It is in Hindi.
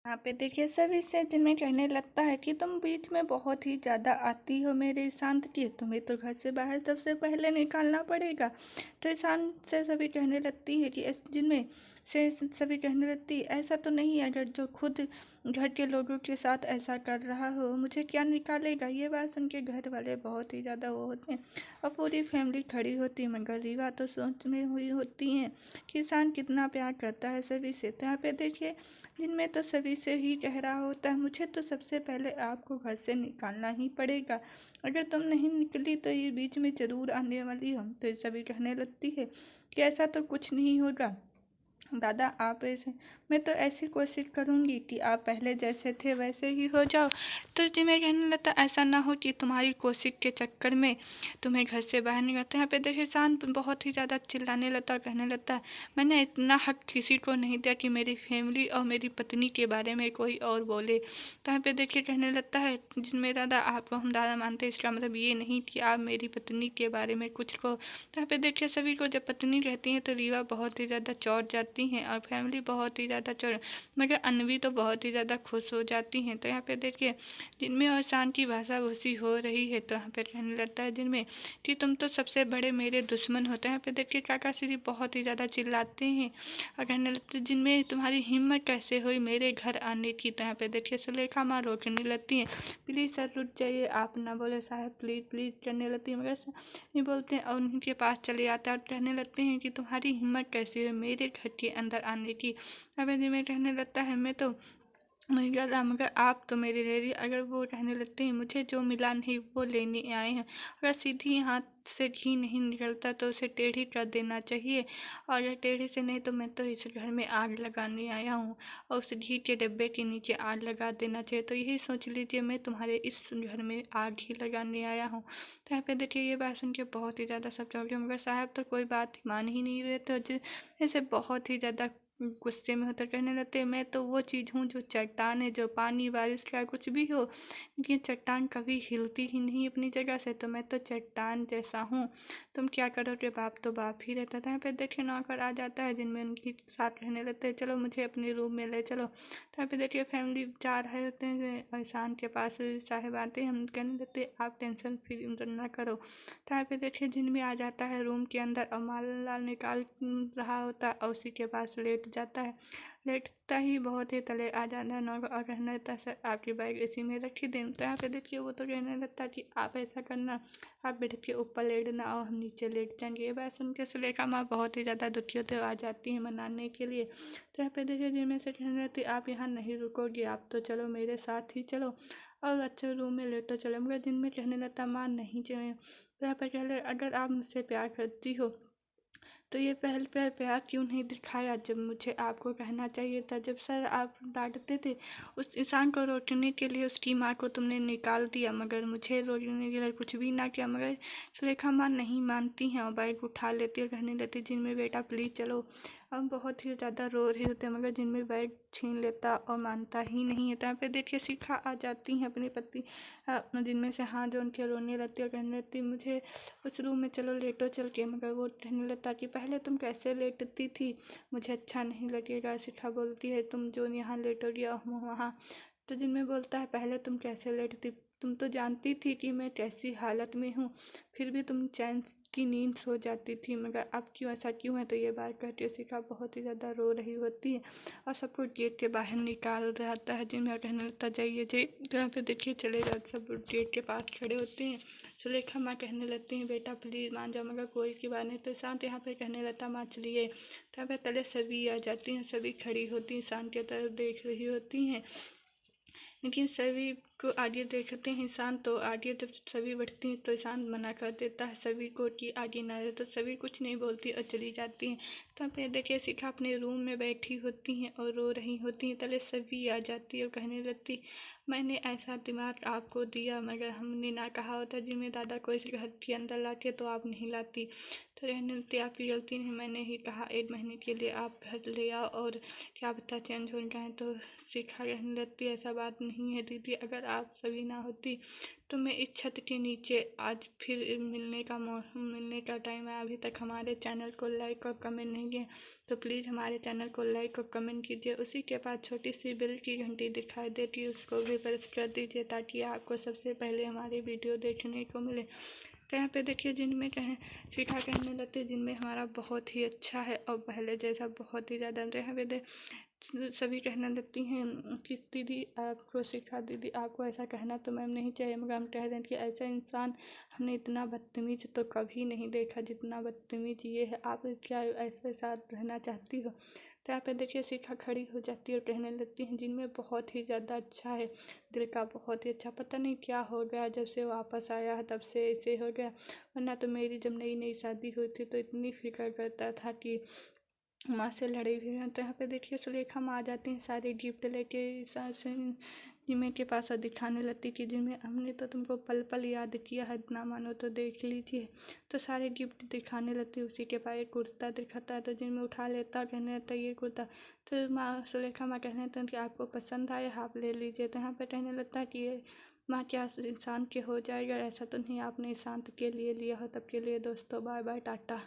यहाँ पे देखिए सभी से जिनमें कहने लगता है कि तुम बीच में बहुत ही ज़्यादा आती हो मेरे ईशांत की, तुम्हें तो घर से बाहर सबसे पहले निकालना पड़ेगा। तो ईशांत से सभी कहने लगती है कि जिनमें से सभी कहने लगती ऐसा तो नहीं है, अगर जो खुद घर के लोगों के साथ ऐसा कर रहा हो मुझे क्या निकालेगा। ये बात सुन के घर वाले बहुत ही ज़्यादा वो होते हैं और पूरी फैमिली खड़ी होती है, मगर रीवा तो सोच में हुई होती हैं कि ईशान कितना प्यार करता है सभी से। तो यहाँ पे देखिए जिनमें तो सभी से ही कह रहा होता है मुझे तो सबसे पहले आपको घर से निकालना ही पड़ेगा, अगर तुम नहीं निकली तो ये बीच में ज़रूर आने वाली हो। तो ये सभी कहने लगती है कि ऐसा तो कुछ नहीं होगा दादा, आप ऐसे मैं तो ऐसी कोशिश करूँगी कि आप पहले जैसे थे वैसे ही हो जाओ। तो जी मैं कहने लगता ऐसा ना हो कि तुम्हारी कोशिश के चक्कर में तुम्हें घर से बाहर निकलते। यहाँ पे देखिए शांत बहुत ही ज़्यादा चिल्लाने लगता और कहने लगता है मैंने इतना हक किसी को नहीं दिया कि मेरी फैमिली और मेरी पत्नी के बारे में कोई और बोले। तो यहाँ पे देखिए कहने लगता है जिनमें दादा आपको हम दादा मानते हैं, इसका मतलब ये नहीं कि आप मेरी पत्नी के बारे में कुछ कहो। तो यहाँ पे देखिए सभी को जब पत्नी रहती है तो रीवा बहुत ही ज़्यादा चौंक जाती हैं और फैमिली बहुत ही ज़्यादा चौंक, मगर अनवी तो बहुत ही ज़्यादा खुश हो जाती हैं। तो यहाँ पे देखिए जिनमें और शान की भाषा भूसी हो रही है। तो यहाँ पे कहने लगता है जिनमें कि तुम तो सबसे बड़े मेरे दुश्मन होते हैं। यहाँ पे देखिए काका श्री बहुत ही ज़्यादा चिल्लाते हैं और कहने लगते हैं जिनमें तुम्हारी हिम्मत कैसे हुई मेरे घर आने की। तो यहाँ पे देखिए सुलेखा माँ रोकने लगती हैं प्लीज़ सर रुक जाइए, आप ना बोले साहब प्लीज़ प्लीज़ करने लगती है, मगर ये बोलते हैं और उन्हीं के पास चले जाते हैं और कहने लगते हैं कि तुम्हारी हिम्मत कैसी है मेरे घर के अंदर आने की। अब जिनमें कहने लगता है मैं तो मगर आप तो मेरे ले रही, अगर वो कहने लगते हैं मुझे जो मिला नहीं वो लेने आए हैं, अगर सीधी हाथ से घी नहीं निकलता तो उसे टेढ़ी कर देना चाहिए, और अगर टेढ़ी से नहीं तो मैं तो इस घर में आग लगाने आया हूँ और उस घी के डब्बे के नीचे आग लगा देना चाहिए। तो यही सोच लीजिए मैं तुम्हारे इस घर में आग ही लगाने आया हूँ। तो यहाँ पे देखिए ये बात सुन के बहुत ही ज़्यादा सब चौंक गए, मगर साहब तो कोई बात मान ही नहीं रहे। तो जैसे बहुत ही ज़्यादा गुस्से में होकर कहने लगते मैं तो वो चीज़ हूँ जो चट्टान है, जो पानी बारिश का कुछ भी हो लेकिन चट्टान कभी हिलती ही नहीं अपनी जगह से, तो मैं तो चट्टान जैसा हूँ, तुम क्या करोगे, बाप तो बाप ही रहता था। यहाँ पे देखिए नौकर आ जाता है जिनमें उनकी साथ रहने लगते हैं चलो मुझे अपने रूम में ले चलो। तो यहाँ पे देखिए फैमिली जा रहे होते हैं ईशान के पास, साहिब आते हैं हम कहने लगते आप टेंशन फ्री ना करो। तो यहाँ पे देखिए जिनमें आ जाता है रूम के अंदर और माला निकाल रहा होता है और उसी के पास लेट जाता है। लेटता ही बहुत ही तले आ जाता है नौकर और कहने लगता है सर आपकी बाइक इसी में रखी दें। तो यहाँ पे देखिए वो तो कहने लगता है कि आप ऐसा करना, आप बेड के ऊपर लेटना और हम नीचे लेट जाएंगे। ये बात सुन के सुलेखा माँ बहुत ही ज़्यादा दुखी होते आ जाती हैं मनाने के लिए। तो यहाँ पे देखिए जिनमें से कहने लगती आप यहाँ नहीं रुकोगे, आप तो चलो मेरे साथ ही चलो और अच्छे रूम में लेटो चलो, मगर जिनमें कहने लगता माँ नहीं चाहिए। तो यहाँ पर कह अगर आप मुझसे प्यार करती हो तो ये पहल पर प्यार क्यों नहीं दिखाया जब मुझे आपको कहना चाहिए था। जब सर आप डांटते थे उस इंसान को रोकने के लिए उसकी माँ को तुमने निकाल दिया, मगर मुझे रोकने के लिए कुछ भी ना किया। मगर सुलेखा माँ नहीं मानती हैं और बाइक उठा लेती और कहने लगती जिनमें बेटा प्लीज़ चलो। हम बहुत ही ज़्यादा रो रहे होते हैं मगर जिनमें बैग छीन लेता और मानता ही नहीं है। तो यहाँ पे देखिए शिखा आ जाती हैं अपने पति जिनमें से हाँ जो उनके रोने लगती और कहने लगती मुझे उस रूम में चलो लेटो चल के, मगर वो कहने लगता कि पहले तुम कैसे लेटती थी मुझे अच्छा नहीं लगेगा। शिखा बोलती है तुम जो यहाँ लेटोगी और हम वहाँ। तो जिनमें बोलता है पहले तुम कैसे लेटती, तुम तो जानती थी कि मैं कैसी हालत में हूँ फिर भी तुम चैन की नींद सो जाती थी, मगर अब क्यों ऐसा क्यों है। तो ये बात कहती है शिखा बहुत ही ज़्यादा रो रही होती है और सबको गेट के बाहर निकाल रहता है जिनमें कहने लगता जाइए जाइए। तो यहाँ पे देखिए चले जाते सब गेट के पास खड़े होते हैं। सुलेखा माँ कहने लगती हैं बेटा प्लीज़ मान जाओ, मगर कोई की बात नहीं। तो शांत यहाँ पे कहने लगता माँ चलिए। तो यहाँ पे तले सभी आ जाती हैं, सभी खड़ी होती हैं शांत की तरफ देख रही होती हैं, लेकिन सभी को आगे देखते हैं शांत। तो आगे जब सभी बढ़ती हैं तो शांत मना कर देता है सभी को कि आगे ना रहे। तो सभी कुछ नहीं बोलती और चली जाती हैं। तब फिर देखिए शिखा अपने रूम में बैठी होती हैं और रो रही होती हैं। तले सभी आ जाती है और कहने लगती मैंने ऐसा दिमाग आपको दिया, मगर हमने ना कहा होता जिम्मे दादा को इस घर के अंदर लाके तो आप नहीं लाती। तो रहने लगती आपकी गलती नहीं, मैंने ही कहा 1 महीने के लिए आप घर ले आओ और क्या पता चेंज हो जाए। तो शिखा कहने लगती ऐसा बात नहीं है दीदी, अगर आप सभी ना होती तो मैं इस छत के नीचे आज फिर मिलने का टाइम है। अभी तक हमारे चैनल को लाइक और कमेंट नहीं किए तो प्लीज़ हमारे चैनल को लाइक और कमेंट कीजिए। उसी के पास छोटी सी बेल की घंटी दिखाई देती है, उसको भी प्रेस कर दीजिए ताकि आपको सबसे पहले हमारी वीडियो देखने को मिले। तो यहाँ पे देखिए जिनमें शिखा कहने लगती है जिनमें हमारा बहुत ही अच्छा है और पहले जैसा बहुत ही ज़्यादा। यहाँ पे सभी कहने लगती हैं कि दीदी आपको शिखा दीदी आपको ऐसा कहना तो मैम नहीं चाहिए, मगर हम कह रहे हैं कि ऐसा इंसान हमने इतना बदतमीज़ तो कभी नहीं देखा जितना बदतमीज़ ये है। आप क्या ऐसे साथ रहना चाहती हो? तो यहाँ पे देखिए शिखा खड़ी हो जाती है और कहने लगती हैं जिनमें बहुत ही ज़्यादा अच्छा है, दिल का बहुत ही अच्छा, पता नहीं क्या हो गया जब से वापस आया है तब से ऐसे हो गया, वरना तो मेरी जब नई नई शादी हुई थी तो इतनी फिक्र करता था कि माँ से लड़े हुए हैं। तो यहाँ पे देखिए सुलेखा माँ आ जाती हैं सारे गिफ्ट लेके सास जिम्मे के पास और दिखाने लगती कि जिम्मे हमने तो तुमको पल पल याद किया है, ना मानो तो देख लीजिए। तो सारे गिफ्ट दिखाने लगती, उसी के पास एक कुर्ता दिखाता है तो जिम्मे उठा लेता, कहने लगता ये कुर्ता। तो माँ सुलेखा माँ कहने लगता कि आपको पसंद आए आप ले लीजिए। तो यहाँ पे कहने लगता है कि ये माँ क्या इंसान के हो जाएगा, ऐसा तो नहीं आपने शांत के लिए लिया हो। तब के लिए दोस्तों बाय बाय टाटा।